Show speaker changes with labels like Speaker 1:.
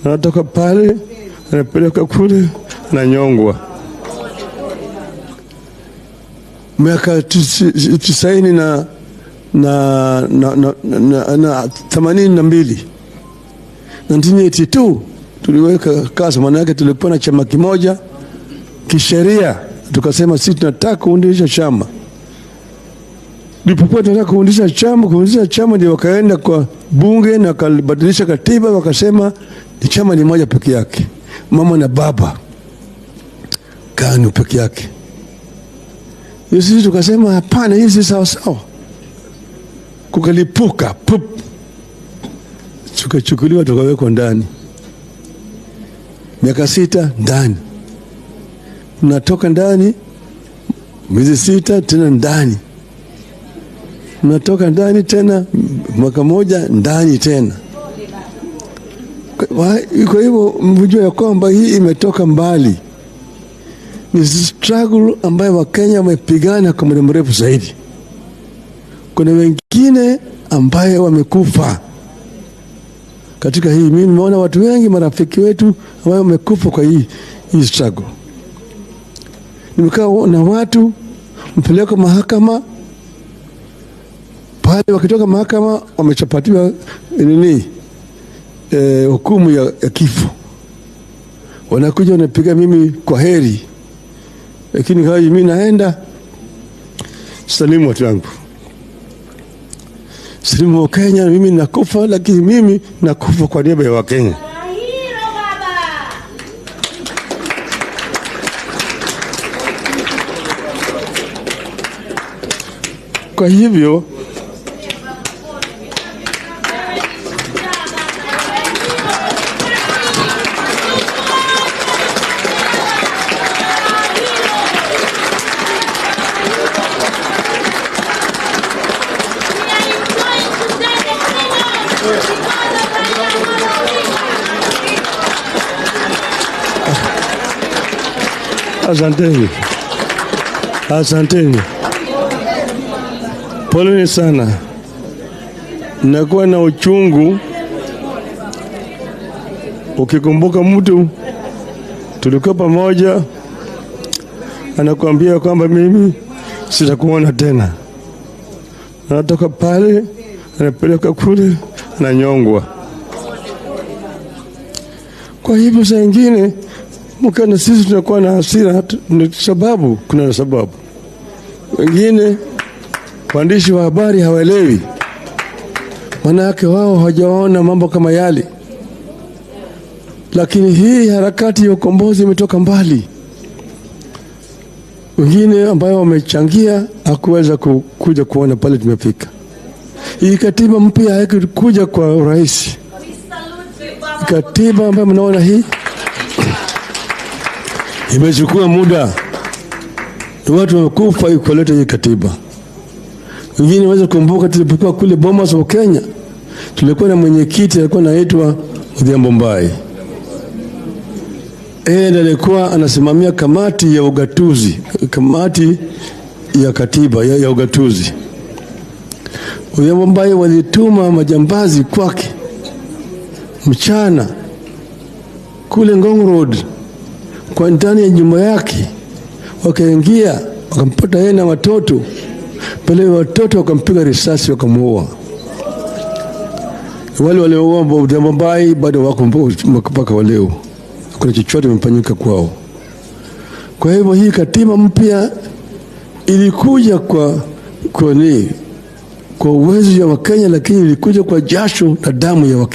Speaker 1: anatoka pale anapeleka kule na nyongwa. Miaka 90 na 82 1982 tuliweka kazi, maana yake tulikuwa na chama kimoja kisheria, tukasema sisi tunataka kuundisha chama. Nilipokuwa tunataka kuundisha chama ndio wakaenda kwa bunge na kalibadilisha katiba, wakasema ni chama ni moja peke yake, mama na baba KANU peke yake. Sisi tukasema hapana, hii si sawa sawa. Kukalipuka pup, tukachukuliwa tukawekwa ndani miaka 6 ndani, tunatoka ndani miezi 6 tena ndani, tunatoka ndani tena mwaka moja ndani tena. Kwa hivyo mjue ya kwamba hii imetoka mbali, ni struggle ambayo Wakenya wamepigana kwa muda mrefu zaidi. Kuna wengine ambayo wamekufa katika hii. Mimi nimeona watu wengi, marafiki wetu ambao wamekufa kwa hii struggle. Nimekaa na watu mpeleka mahakama pale, wakitoka mahakama wamechapatiwa hukumu ya kifo, wanakuja wanapiga mimi kwa heri, lakini haji mimi naenda salimu watu wangu, salimu wa Kenya, mimi nakufa, lakini mimi nakufa kwa niaba ya Wakenya. Kwa hivyo asanteni, poleni sana. Nakuwa na uchungu ukikumbuka mtu tulikuwa pamoja anakuambia kwamba mimi sitakuona tena, anatoka pale anapeleka kule na nyongwa. Kwa hivyo saa nyingine mkana sisi tunakuwa na hasira, sababu kuna sababu. Wengine waandishi wa habari hawaelewi, manake wao hawajaona mambo kama yale. Lakini hii harakati ya ukombozi imetoka mbali. Wengine ambao wamechangia hakuweza kuja kuona pale tumefika. Hii katiba mpya haikuja kwa urahisi. Katiba ambayo mnaona hii imechukua muda, watu wamekufa ikoleta hii katiba. Wengine waweza kumbuka tulipokuwa kule Bomas wa Kenya, tulikuwa na mwenyekiti alikuwa anaitwa Odhiambo Mbai. Ndiye alikuwa anasimamia kamati ya ugatuzi, kamati ya katiba ya ugatuzi. Odhiambo Mbai walituma majambazi kwake mchana kule Ngong Road, kwa ndani ya nyumba yake, wakaingia wakampata yeye na watoto pale, watoto wakampiga risasi wakamuua. Wale walioua Odhiambo Mbai bado wako mpaka leo, kuna chochote kimefanyika kwao. Kwa hivyo hii katiba mpya ilikuja kwa uwezo wa Wakenya, lakini ilikuja kwa jasho na damu ya Wakenya.